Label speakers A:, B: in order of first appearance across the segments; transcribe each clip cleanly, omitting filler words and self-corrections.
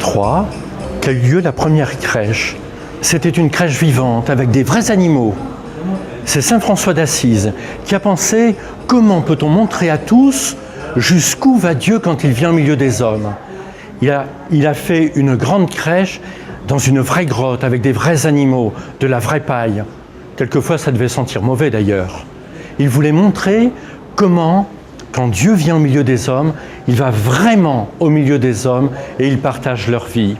A: 1923 qu'a eu lieu la première crèche. C'était une crèche vivante avec des vrais animaux. C'est saint François d'Assise qui a pensé comment peut-on montrer à tous jusqu'où va Dieu quand il vient au milieu des hommes. Il a fait une grande crèche dans une vraie grotte avec des vrais animaux, de la vraie paille. Quelquefois ça devait sentir mauvais d'ailleurs. Il voulait montrer comment, quand Dieu vient au milieu des hommes, il va vraiment au milieu des hommes et il partage leur vie.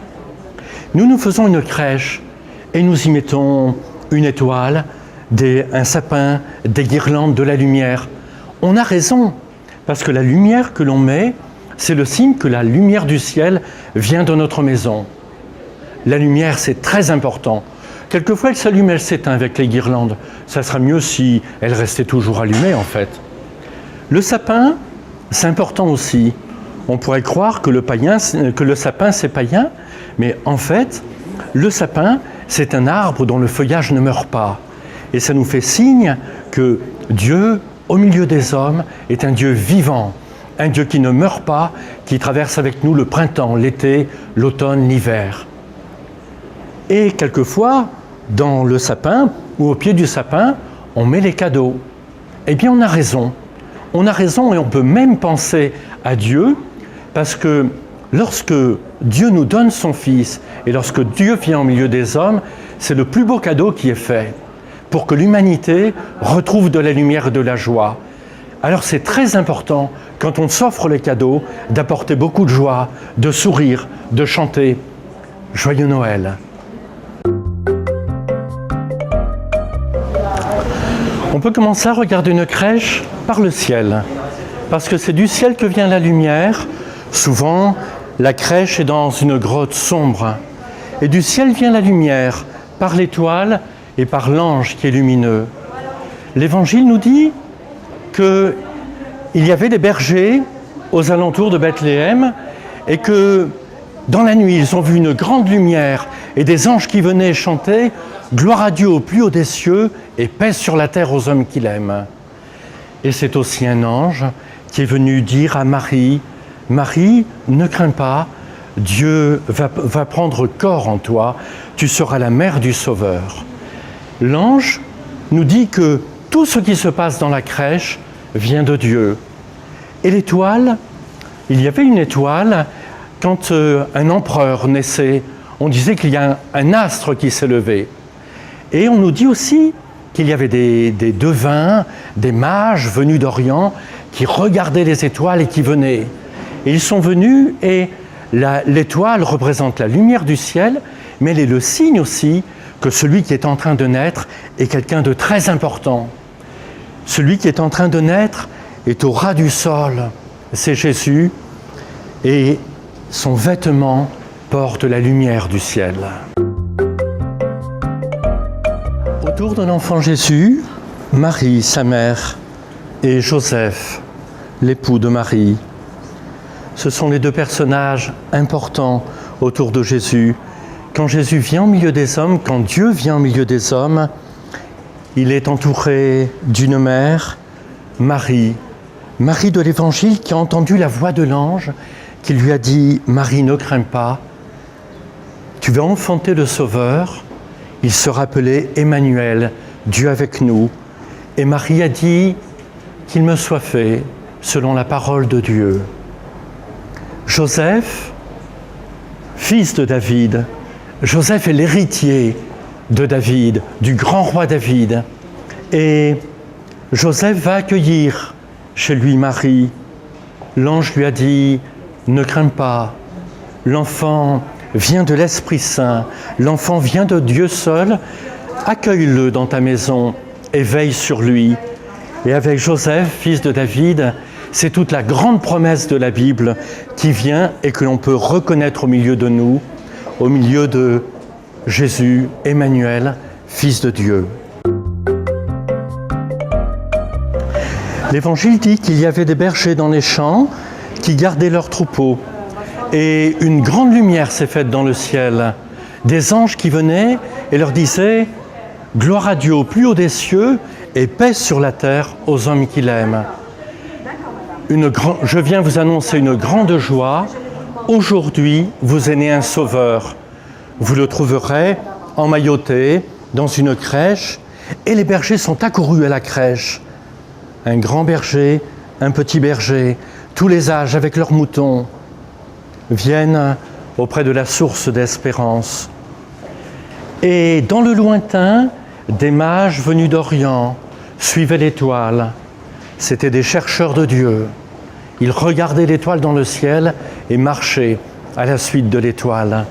A: Nous faisons une crèche et nous y mettons une étoile, un sapin, des guirlandes, de la lumière. On a raison, parce que la lumière que l'on met, c'est le signe que la lumière du ciel vient de notre maison. La lumière, c'est très important. Quelquefois, elle s'allume, elle s'éteint avec les guirlandes. Ça sera mieux si elle restait toujours allumée, en fait. Le sapin, c'est important aussi. On pourrait croire que le sapin, c'est païen, mais en fait, le sapin, c'est un arbre dont le feuillage ne meurt pas. Et ça nous fait signe que Dieu, au milieu des hommes, est un Dieu vivant, un Dieu qui ne meurt pas, qui traverse avec nous le printemps, l'été, l'automne, l'hiver. Et quelquefois, dans le sapin, ou au pied du sapin, on met les cadeaux. Eh bien, on a raison. On a raison et on peut même penser à Dieu, parce que lorsque Dieu nous donne son Fils, et lorsque Dieu vient au milieu des hommes, c'est le plus beau cadeau qui est fait, pour que l'humanité retrouve de la lumière et de la joie. Alors c'est très important, quand on s'offre les cadeaux, d'apporter beaucoup de joie, de sourire, de chanter « Joyeux Noël ». On peut commencer à regarder une crèche par le ciel, parce que c'est du ciel que vient la lumière. Souvent, la crèche est dans une grotte sombre, et du ciel vient la lumière, par l'étoile et par l'ange qui est lumineux. L'Évangile nous dit qu'il y avait des bergers aux alentours de Bethléem, et que dans la nuit, ils ont vu une grande lumière et des anges qui venaient chanter « Gloire à Dieu au plus haut des cieux et paix sur la terre aux hommes qu'il aime ». Et c'est aussi un ange qui est venu dire à Marie « Marie, ne crains pas, Dieu va prendre corps en toi, tu seras la mère du Sauveur ». L'ange nous dit que tout ce qui se passe dans la crèche vient de Dieu. Et l'étoile, il y avait une étoile quand un empereur naissait. On disait qu'il y a un astre qui s'est levé. Et on nous dit aussi qu'il y avait des devins, des mages venus d'Orient qui regardaient les étoiles et qui venaient. Et ils sont venus et l'étoile représente la lumière du ciel, mais elle est le signe aussi que celui qui est en train de naître est quelqu'un de très important. Celui qui est en train de naître est au ras du sol, c'est Jésus, et son vêtement porte la lumière du ciel. Autour de l'enfant Jésus, Marie, sa mère, et Joseph, l'époux de Marie. Ce sont les deux personnages importants autour de Jésus. Quand Jésus vient au milieu des hommes, quand Dieu vient au milieu des hommes, il est entouré d'une mère, Marie, Marie de l'Évangile qui a entendu la voix de l'ange qui lui a dit « Marie, ne crains pas, tu vas enfanter le Sauveur, il sera appelé Emmanuel, Dieu avec nous. » Et Marie a dit « Qu'il me soit fait selon la parole de Dieu. » Joseph, fils de David, Joseph est l'héritier de David, du grand roi David. Et Joseph va accueillir chez lui Marie. L'ange lui a dit « Ne crains pas, l'enfant vient de l'Esprit Saint, l'enfant vient de Dieu seul, accueille-le dans ta maison et veille sur lui. » Et avec Joseph, fils de David, c'est toute la grande promesse de la Bible qui vient et que l'on peut reconnaître au milieu de nous, au milieu de Jésus, Emmanuel, Fils de Dieu. L'Évangile dit qu'il y avait des bergers dans les champs qui gardaient leurs troupeaux. Et une grande lumière s'est faite dans le ciel. Des anges qui venaient et leur disaient « Gloire à Dieu au plus haut des cieux et paix sur la terre aux hommes qu'il aime. » Je viens vous annoncer une grande joie aujourd'hui vous est né un sauveur. Vous le trouverez emmailloté dans une crèche, et les bergers sont accourus à la crèche. Un grand berger, un petit berger, tous les âges avec leurs moutons, viennent auprès de la source d'espérance. Et dans le lointain, des mages venus d'Orient suivaient l'étoile. C'étaient des chercheurs de Dieu. Ils regardaient l'étoile dans le ciel et marchaient à la suite de l'étoile.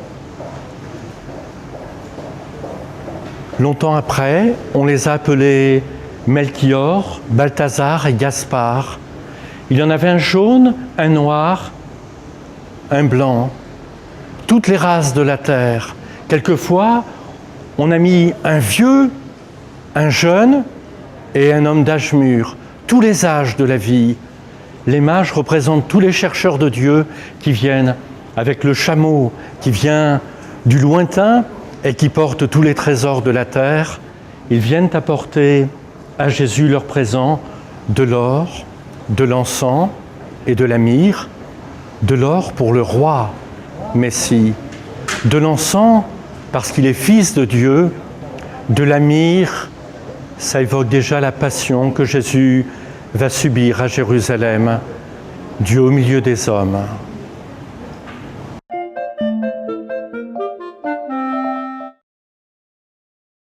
A: Longtemps après, on les a appelés Melchior, Balthazar et Gaspard. Il y en avait un jaune, un noir, un blanc, toutes les races de la terre. Quelquefois, on a mis un vieux, un jeune et un homme d'âge mûr, tous les âges de la vie. Les mages représentent tous les chercheurs de Dieu qui viennent avec le chameau, qui vient du lointain et qui portent tous les trésors de la terre. Ils viennent apporter à Jésus leur présent de l'or, de l'encens et de la myrrhe. De l'or pour le roi Messie, de l'encens parce qu'il est fils de Dieu, de la myrrhe, ça évoque déjà la passion que Jésus va subir à Jérusalem, Dieu au milieu des hommes.